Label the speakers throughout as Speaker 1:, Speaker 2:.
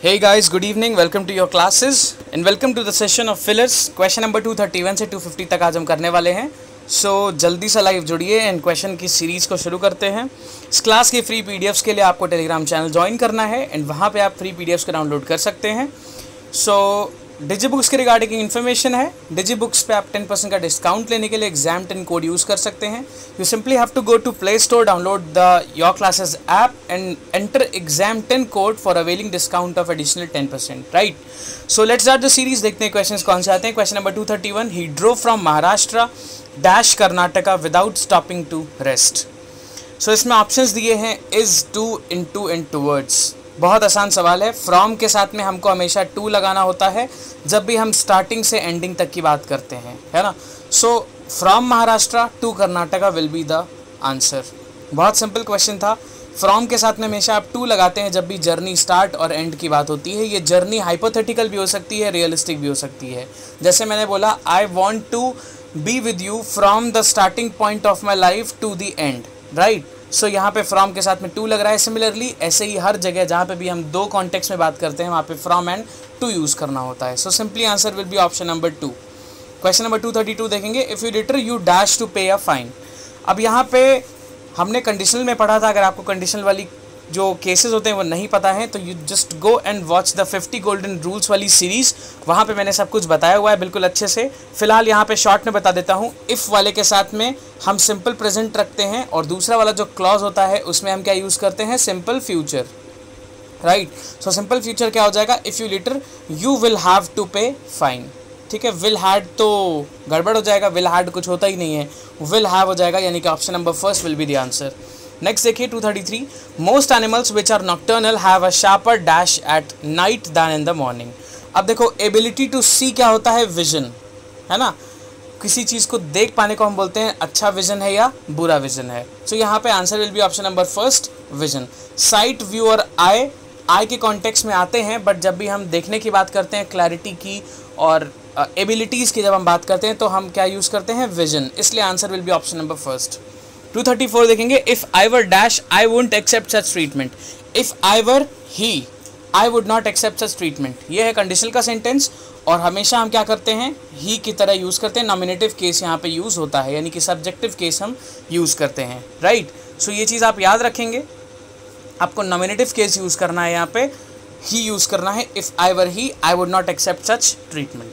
Speaker 1: Hey guys, good evening. Welcome to your classes and welcome to the session of fillers. Question number 231 से 250 तक आज हम करने वाले हैं. So जल्दी से लाइव जुड़िए एंड क्वेश्चन की सीरीज़ को शुरू करते हैं. इस क्लास की फ्री पीडीएफ्स के लिए आपको टेलीग्राम चैनल ज्वाइन करना है एंड वहाँ पे आप फ्री पीडीएफ्स को डाउनलोड कर सकते हैं. सो डिजीबुक्स के रिगार्डिंग इन्फॉर्मेशन है. डिजीबुक्स पे आप 10% का डिस्काउंट लेने के लिए एग्जाम 10 कोड यूज़ कर सकते हैं. You simply have to go to play store, download the your classes app and enter exam 10 code for availing discount of additional 10%. Right. So let's start the series. देखते हैं questions कौन से आते हैं. Question number 231. He drove from Maharashtra dash Karnataka without stopping to rest. So इसमें options दिए हैं is, to, into and towards. बहुत आसान सवाल है. फ्रॉम के साथ में हमको हमेशा टू लगाना होता है जब भी हम स्टार्टिंग से एंडिंग तक की बात करते हैं, है ना. So from Maharashtra to Karnataka will be the answer. बहुत सिंपल क्वेश्चन था. फ्रॉम के साथ में हमेशा आप टू लगाते हैं जब भी जर्नी स्टार्ट और एंड की बात होती है. ये जर्नी हाइपोथेटिकल भी हो सकती है, रियलिस्टिक भी हो सकती है. जैसे मैंने बोला, I want to be with you from the starting point of my life to the end. Right. So यहाँ पे फ्रॉम के साथ में टू लग रहा है. सिमिलरली ऐसे ही हर जगह जहाँ पे भी हम दो कॉन्टेक्स्ट में बात करते हैं वहाँ पे फ्रॉम एंड टू यूज़ करना होता है. So simply answer will be option number 2. Question number 232 देखेंगे. If you litter you dash to pay a fine. अब यहाँ पे हमने कंडीशनल में पढ़ा था. अगर आपको कंडीशनल वाली जो केसेस होते हैं वो नहीं पता है तो you just go and watch the 50 golden rules वाली सीरीज़. वहाँ पे मैंने सब कुछ बताया हुआ है बिल्कुल अच्छे से. फिलहाल यहाँ पे शॉर्ट में बता देता हूँ. इफ़ वाले के साथ में हम सिंपल प्रेजेंट रखते हैं और दूसरा वाला जो क्लॉज होता है उसमें हम क्या यूज़ करते हैं, simple future. Right. So simple future क्या हो जाएगा, if you litter you will have to pay fine. ठीक है. विल हैड तो गड़बड़ हो जाएगा, विल हैड कुछ होता ही नहीं है, विल हैव हो जाएगा, यानी कि option number first will be the answer. Next देखिए 233. Most animals which are nocturnal have a sharper dash at night than in the morning. अब देखो, एबिलिटी टू सी क्या होता है, विजन, है ना. किसी चीज़ को देख पाने को हम बोलते हैं अच्छा विजन है या बुरा विजन है. सो यहाँ पे answer will be option number first, vision. Site, view और आई के कॉन्टेक्स्ट में आते हैं, बट जब भी हम देखने की बात करते हैं, क्लैरिटी की और एबिलिटीज़ की जब हम बात करते हैं तो हम क्या यूज़ करते हैं, विजन. इसलिए answer will be option number first. 234 देखेंगे. If I were dash I wouldn't accept such treatment. If I were he I would not accept such treatment. ये है कंडीशनल का सेंटेंस और हमेशा हम क्या करते हैं, ही की तरह यूज़ करते हैं. नॉमिनेटिव केस यहाँ पे यूज़ होता है, यानी कि सब्जेक्टिव केस हम यूज़ करते हैं. राइट. सो ये चीज़ आप याद रखेंगे. आपको नॉमिनेटिव केस यूज़ करना है, यहाँ पे ही यूज़ करना है. If I were he I would not accept such treatment.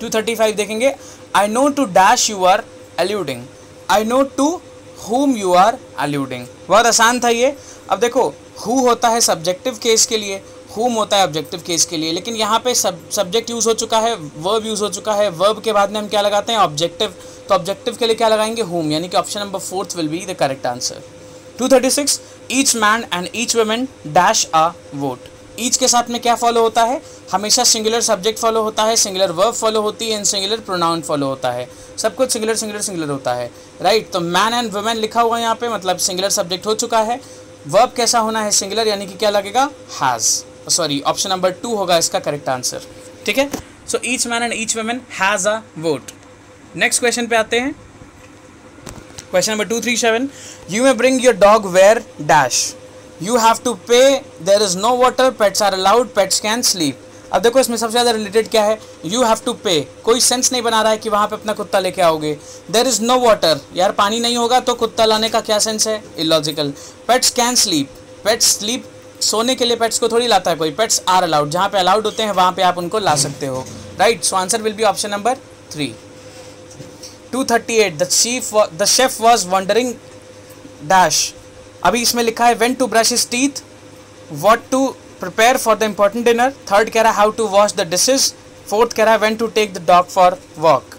Speaker 1: 235 देखेंगे. I know to dash you are alluding. I know to whom you are alluding. बहुत आसान था ये. अब देखो, who होता है सब्जेक्टिव केस के लिए, whom होता है ऑब्जेक्टिव केस के लिए, लेकिन यहाँ पे सब्जेक्ट यूज़ हो चुका है, वर्ब यूज़ हो चुका है. वर्ब के बाद में हम क्या लगाते हैं, ऑब्जेक्टिव. तो ऑब्जेक्टिव के लिए क्या लगाएंगे, whom, यानी कि option number fourth will be the correct answer. 236. Each man and each women dash a vote. Each के साथ में क्या फॉलो होता है, हमेशा सिंगुलर सब्जेक्ट फॉलो होता है, सिंगुलर वर्ब फॉलो होती है एंड सिंगुलर प्रोनाउन फॉलो होता है. सब कुछ सिंगुलर सिंगुलर सिंगुलर होता है. राइट. तो मैन एंड वुमेन लिखा हुआ है यहाँ पे, मतलब सिंगुलर सब्जेक्ट हो चुका है. वर्ब कैसा होना है, सिंगुलर, यानी कि क्या लगेगा, हैज़. सॉरी, ऑप्शन नंबर 2 होगा इसका करेक्ट आंसर. ठीक है. So each man and each women has a vote. Next question पे आते हैं. Question number 237. You may bring your dog where dash. You have to pay, there is no water, pets are allowed, pets can sleep. अब देखो इसमें सबसे ज़्यादा related क्या है, you have to pay. कोई सेंस नहीं बना रहा है कि वहाँ पे अपना कुत्ता लेके आओगे. There is no water, यार पानी नहीं होगा तो कुत्ता लाने का क्या सेंस है, illogical. Pets can sleep, pets sleep, सोने के लिए पेट्स को थोड़ी लाता है कोई. Pets are allowed, जहाँ पे अलाउड होते हैं वहाँ पे आप उनको ला सकते हो. Right. So answer will be option number 3. 238. The chef was wondering dash. अभी इसमें लिखा है when to brush his teeth, what to prepare for the important dinner. Third कह रहा है how to wash the dishes. Fourth कह रहा है when to take the dog for walk.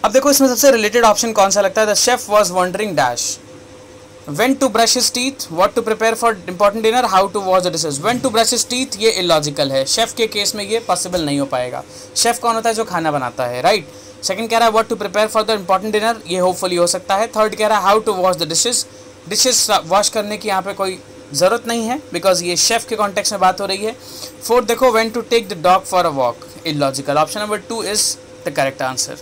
Speaker 1: अब देखो इसमें सबसे रिलेटेड ऑप्शन कौन सा लगता है, the chef was wondering dash. When to brush his teeth, what to prepare for important dinner, how to wash the dishes. When to brush his teeth ये illogical है. शेफ के केस में ये possible नहीं हो पाएगा. शेफ कौन होता है, जो खाना बनाता है. राइट. सेकंड कह रहा है what to prepare for the important dinner, ये होपफुली हो सकता है. थर्ड कह रहा है how to wash the dishes. Dishes wash करने की यहाँ पे कोई ज़रूरत नहीं है बिकॉज ये शेफ़ के कॉन्टेक्स्ट में बात हो रही है. फोर्थ देखो, when to take the dog for a walk, illogical. Option number 2 is the correct answer.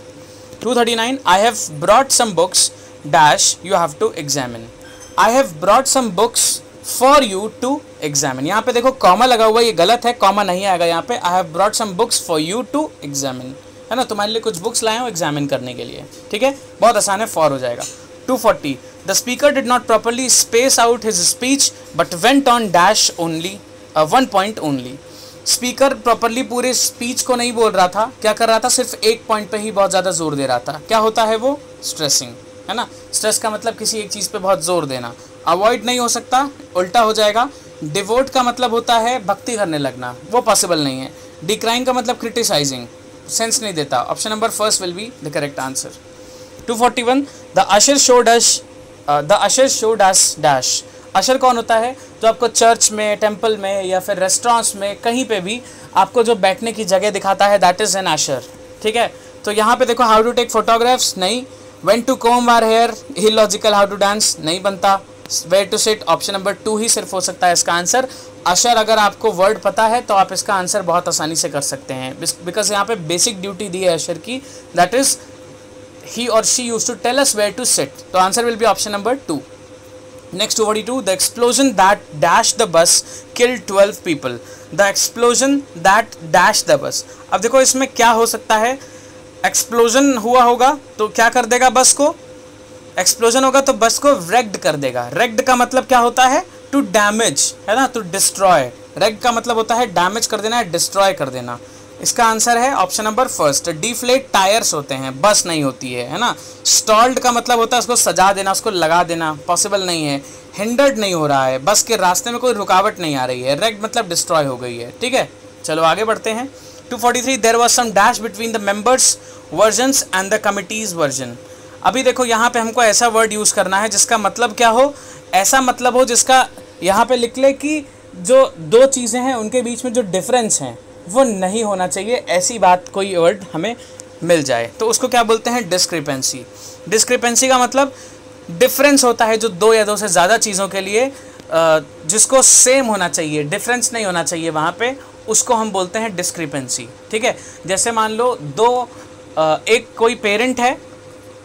Speaker 1: 239. I have brought some books dash you have to examine. I have brought some books for you to examine. यहाँ पे देखो comma लगा हुआ है, ये गलत है, comma नहीं आएगा यहाँ पे। I have brought some books for you to examine, है ना, तुम्हारे लिए कुछ बुक्स लाए हो एग्जामिन करने के लिए, ठीक है, बहुत आसान है, फॉर हो जाएगा। 240 the speaker did not properly space out his speech but went on dash only 1 point only. Speaker properly पूरे स्पीच को नहीं बोल रहा था, क्या कर रहा था, सिर्फ एक पॉइंट पे ही बहुत ज़्यादा जोर दे रहा था। क्या होता है वो, स्ट्रेसिंग, है ना। स्ट्रेस का मतलब किसी एक चीज़ पे बहुत जोर देना। अवॉइड नहीं हो सकता, उल्टा हो जाएगा। डिवोट का मतलब होता है भक्ति करने लगना, वो पॉसिबल नहीं है। डिक्राइंग का मतलब क्रिटिसाइजिंग, सेंस नहीं देता। Option number first will be the correct answer. 241 the usher showed us dash. Usher कौन होता है, जो आपको चर्च में, टेम्पल में या फिर रेस्टोरेंट्स में कहीं पे भी आपको जो बैठने की जगह दिखाता है, दैट इज़ एन अशर, ठीक है। तो यहाँ पे देखो हाउ टू टेक फोटोग्राफ्स नहीं, when to comb our hair, illogical, how to dance नहीं बनता, where to sit, option number 2 ही सिर्फ हो सकता है इसका आंसर। अशर अगर आपको वर्ड पता है तो आप इसका आंसर बहुत आसानी से कर सकते हैं, बिकॉज यहाँ पे बेसिक ड्यूटी दी है अशर की, that is he or she used to tell us where to sit. तो answer will be option number 2. Next 242 the explosion that dashed the bus killed 12 people. The explosion that dashed the bus. अब देखो इसमें क्या हो सकता है, explosion हुआ होगा तो क्या कर देगा बस को, एक्सप्लोजन होगा तो बस को wrecked कर देगा। wrecked का मतलब क्या होता है, टू डैमेज, है ना, टू डिस्ट्रॉय। wrecked का मतलब होता है डैमेज कर देना, डिस्ट्रॉय कर देना। इसका आंसर है option number first, deflate tyres होते हैं, बस नहीं होती है ना। स्टॉल्ड का मतलब होता है उसको सजा देना, उसको लगा देना, पॉसिबल नहीं है। हिंडर्ड नहीं हो रहा है, बस के रास्ते में कोई रुकावट नहीं आ रही है। रेक्ट मतलब डिस्ट्रॉय हो गई है, ठीक है। चलो आगे बढ़ते हैं। 243 there was some dash between the members versions and the committees version. अभी देखो यहाँ पे हमको ऐसा वर्ड यूज़ करना है जिसका मतलब क्या हो, ऐसा मतलब हो जिसका यहाँ पे लिख ले कि जो दो चीज़ें हैं उनके बीच में जो डिफरेंस हैं वो नहीं होना चाहिए, ऐसी बात कोई वर्ड हमें मिल जाए तो उसको क्या बोलते हैं, डिस्क्रिपेंसी। डिस्क्रिपेंसी का मतलब डिफरेंस होता है जो दो या दो से ज़्यादा चीज़ों के लिए जिसको सेम होना चाहिए, डिफरेंस नहीं होना चाहिए वहाँ पे, उसको हम बोलते हैं डिस्क्रिपेंसी, ठीक है। जैसे मान लो एक कोई पेरेंट है,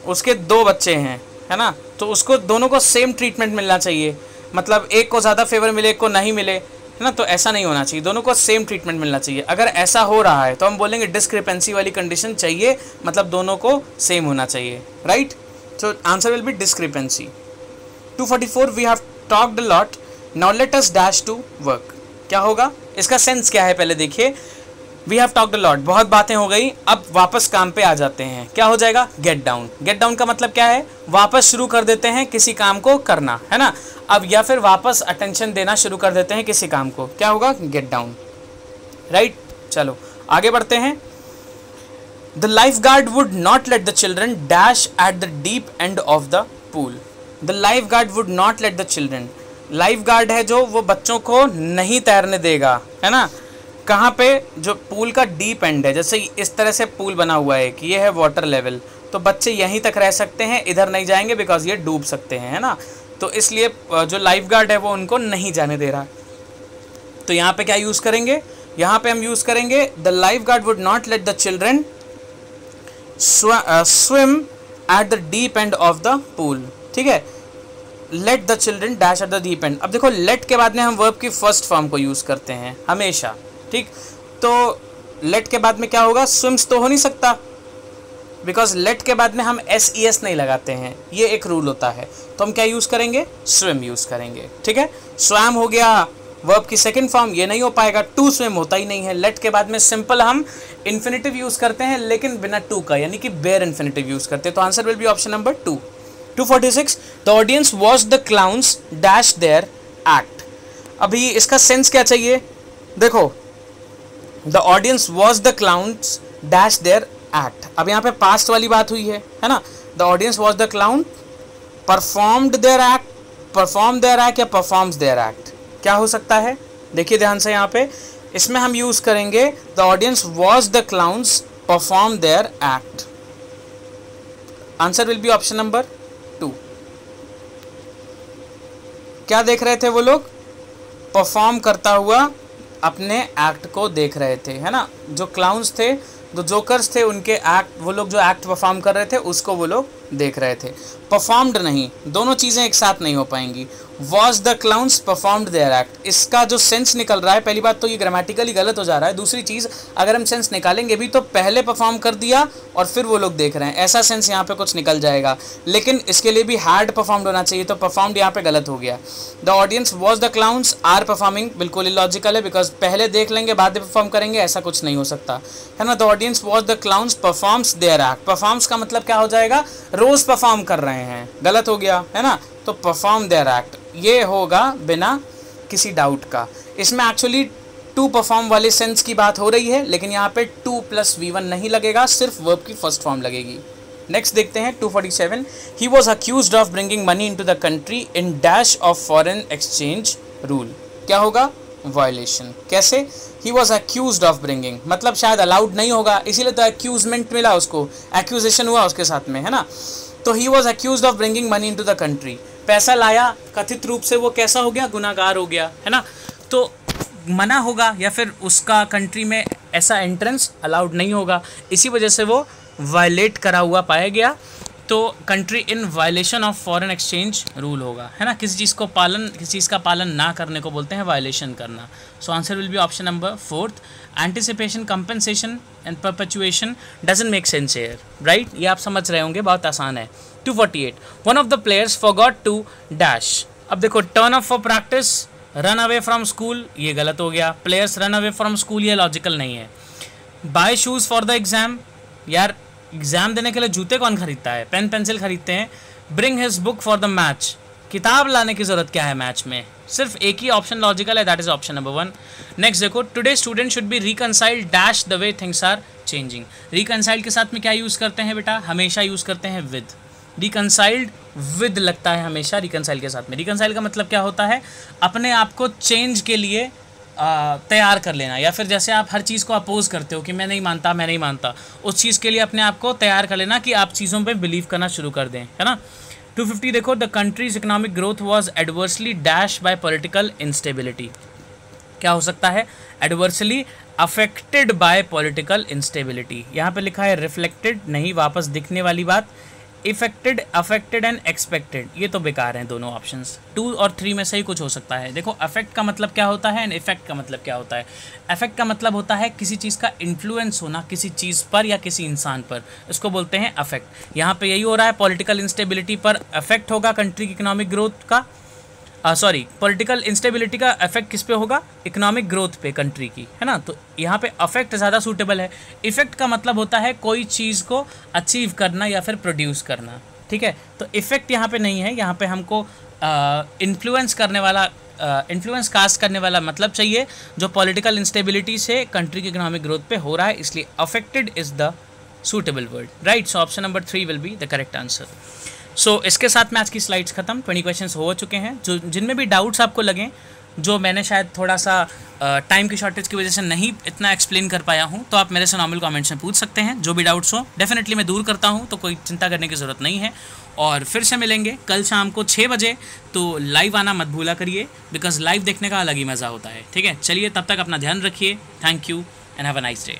Speaker 1: उसके 2 बच्चे हैं, है ना, तो उसको दोनों को सेम ट्रीटमेंट मिलना चाहिए, मतलब एक को ज़्यादा फेवर मिले, एक को नहीं मिले, है ना, तो ऐसा नहीं होना चाहिए, दोनों को सेम ट्रीटमेंट मिलना चाहिए। अगर ऐसा हो रहा है तो हम बोलेंगे डिस्क्रिपेंसी वाली कंडीशन चाहिए, मतलब दोनों को सेम होना चाहिए, right. So answer will be discrepancy. 244 we have talked a lot, now let us dash to work. क्या होगा, इसका सेंस क्या है पहले देखिए। We have talked a lot, बहुत बातें हो गई, अब वापस काम पे आ जाते हैं। क्या हो जाएगा, गेट डाउन। गेट डाउन का मतलब क्या है, वापस शुरू कर देते हैं किसी काम को करना, है ना। अब या फिर वापस अटेंशन देना शुरू कर देते हैं किसी काम को, क्या होगा, गेट डाउन, राइट। चलो आगे बढ़ते हैं। The life guard would not let the children dash at the deep end of the pool. The life guard would not let the children, life guard है जो वो बच्चों को नहीं तैरने देगा, है ना। कहाँ पे, जो पूल का डीप एंड है, जैसे इस तरह से पूल बना हुआ है कि ये है वाटर लेवल, तो बच्चे यहीं तक रह सकते हैं, इधर नहीं जाएंगे बिकॉज ये डूब सकते हैं, है ना। तो इसलिए जो लाइफ गार्ड है वो उनको नहीं जाने दे रहा। तो यहाँ पे क्या यूज़ करेंगे, यहाँ पे हम यूज़ करेंगे the life guard would not let the children swim at the deep end of the pool, ठीक है। Let the children dash at the deep and. अब देखो लेट के बाद में हम वर्ब की फर्स्ट फॉर्म को यूज़ करते हैं हमेशा, ठीक। तो लेट के बाद में क्या होगा, स्विम्स तो हो नहीं सकता, बिकॉज लेट के बाद में हम SES नहीं लगाते हैं, ये एक रूल होता है। तो हम क्या यूज़ करेंगे, स्विम यूज़ करेंगे, ठीक है। स्वैम हो गया वर्ब की सेकंड फॉर्म, ये नहीं हो पाएगा, टू स्विम होता ही नहीं है। लेट के बाद में सिंपल हम इन्फिनेटिव यूज़ करते हैं लेकिन बिना टू का, यानी कि बेयर इन्फिनेटिव यूज़ करते हैं। तो answer will be option number 2। 246 the audience watch the clowns dash their act. अभी इसका सेंस क्या चाहिए, देखो the audience watch the clowns dash their act. अब यहाँ पे पास्ट वाली बात हुई है ना। The audience watch the clown performed their act, perform their act या परफॉर्म्स देयर एक्ट, क्या हो सकता है, देखिए ध्यान से। यहाँ पे इसमें हम यूज़ करेंगे the audience watch the clowns perform their act. Answer will be option number 2। क्या देख रहे थे वो लोग, परफॉर्म करता हुआ अपने एक्ट को देख रहे थे, है ना। जो क्लाउन्स थे, जो जोकर्स थे, उनके एक्ट, वो लोग जो एक्ट परफॉर्म कर रहे थे उसको वो लोग देख रहे थे। परफॉर्म्ड नहीं, दोनों चीज़ें एक साथ नहीं हो पाएंगी। Was the clowns performed their act, इसका जो सेंस निकल रहा है, पहली बात तो ये ग्रामेटिकली गलत हो जा रहा है, दूसरी चीज़ अगर हम सेंस निकालेंगे भी तो पहले परफॉर्म कर दिया और फिर वो लोग देख रहे हैं, ऐसा सेंस यहाँ पे कुछ निकल जाएगा। लेकिन इसके लिए भी हैड परफॉर्म्ड होना चाहिए, तो परफॉर्म्ड यहाँ पे गलत हो गया। The audience was the clowns are performing, बिल्कुल इलॉजिकल है, बिकॉज पहले देख लेंगे बाद में परफॉर्म करेंगे, ऐसा कुछ नहीं हो सकता है ना। The audience was the clowns performs their act, performs का मतलब क्या हो जाएगा, रोज परफॉर्म कर रहे हैं, गलत हो गया है ना। तो परफॉर्म देयर एक्ट ये होगा बिना किसी डाउट का। इसमें एक्चुअली टू परफॉर्म वाले सेंस की बात हो रही है, लेकिन यहाँ पे 2 + V1 नहीं लगेगा, सिर्फ वर्ब की फर्स्ट फॉर्म लगेगी। नेक्स्ट देखते हैं 247। He was accused of bringing money into the country in dash of foreign exchange rule, क्या होगा, वायलेशन। कैसे, he was accused of bringing मतलब शायद अलाउड नहीं होगा, इसीलिए तो एक्यूजमेंट मिला उसको, एक्यूजेशन हुआ उसके साथ में, है ना। तो he was accused of bringing money into the country, पैसा लाया, कथित रूप से वो कैसा हो गया, गुनाहगार हो गया, है ना। तो मना होगा या फिर उसका कंट्री में ऐसा एंट्रेंस अलाउड नहीं होगा, इसी वजह से वो वायलेट करा हुआ पाया गया। तो country in violation of foreign exchange rule होगा, है ना। किसी चीज़ का पालन ना करने को बोलते हैं वायलेशन करना। So answer will be option number 4। Anticipation, compensation and perpetuation doesn't make sense here, right. ये आप समझ रहे होंगे, बहुत आसान है। 248। One of the players forgot to dash. अब देखो, turn up for practice, run away from school, ये गलत हो गया। Players run away from school, ये लॉजिकल नहीं है। Buy shoes for the exam, यार एग्जाम देने के लिए जूते कौन खरीदता है, पेन पेंसिल खरीदते हैं। Bring his book for the match, किताब लाने की जरूरत क्या है मैच में, सिर्फ एक ही ऑप्शन लॉजिकल है, that is option number 1। Next देखो, today student should be reconciled dash the way things are changing. Reconciled के साथ में क्या यूज़ करते हैं बेटा, हमेशा यूज़ करते हैं विद। रिकनसाइल्ड विद लगता है हमेशा रिकनसाइल के साथ में। रिकनसाइल का मतलब क्या होता है, अपने आप को चेंज के लिए तैयार कर लेना, या फिर जैसे आप हर चीज़ को अपोज करते हो कि मैं नहीं मानता, उस चीज़ के लिए अपने आप को तैयार कर लेना कि आप चीज़ों पे बिलीव करना शुरू कर दें, है ना। 250 देखो, the countries economic growth was adversely dash by political instability, क्या हो सकता है, adversely affected by political instability. यहाँ पे लिखा है रिफ्लेक्टेड, नहीं, वापस दिखने वाली बात। इफेक्टेड, अफेक्टेड एंड एक्सपेक्टेड, ये तो बेकार हैं दोनों ऑप्शंस। 2 और 3 में से ही कुछ हो सकता है। देखो, अफेक्ट का मतलब क्या होता है एंड इफेक्ट का मतलब क्या होता है। अफेक्ट का मतलब होता है किसी चीज़ का इन्फ्लुएंस होना किसी चीज़ पर या किसी इंसान पर, इसको बोलते हैं अफेक्ट। यहाँ पे यही हो रहा है, पॉलिटिकल इंस्टेबिलिटी पर अफेक्ट होगा कंट्री की इकोनॉमिक ग्रोथ का, पॉलिटिकल इंस्टेबिलिटी का इफेक्ट किस पे होगा, इकोनॉमिक ग्रोथ पे कंट्री की, है ना। तो यहाँ पे अफेक्ट ज़्यादा सूटेबल है। इफेक्ट का मतलब होता है कोई चीज़ को अचीव करना या फिर प्रोड्यूस करना, ठीक है। तो इफेक्ट यहाँ पे नहीं है, यहाँ पे हमको इन्फ्लुएंस करने वाला, इन्फ्लुएंस कास्ट करने वाला मतलब चाहिए जो पॉलिटिकल इंस्टेबिलिटी से कंट्री की इकोनॉमिक ग्रोथ पे हो रहा है, इसलिए affected is the suitable word, right. So option number 3 will be the correct answer. So इसके साथ में आज की स्लाइड्स खत्म। 20 क्वेश्चंस हो चुके हैं। जो जिनमें भी डाउट्स आपको लगें, जो मैंने शायद थोड़ा सा टाइम की शॉर्टेज की वजह से नहीं इतना एक्सप्लेन कर पाया हूं, तो आप मेरे से नॉर्मल कमेंट्स में पूछ सकते हैं। जो भी डाउट्स हो डेफिनेटली मैं दूर करता हूं, तो कोई चिंता करने की ज़रूरत नहीं है। और फिर से मिलेंगे कल शाम को 6 बजे, तो लाइव आना मत भूला करिए, बिकॉज लाइव देखने का अलग ही मज़ा होता है, ठीक है। चलिए, तब तक अपना ध्यान रखिए। Thank you and have a nice day.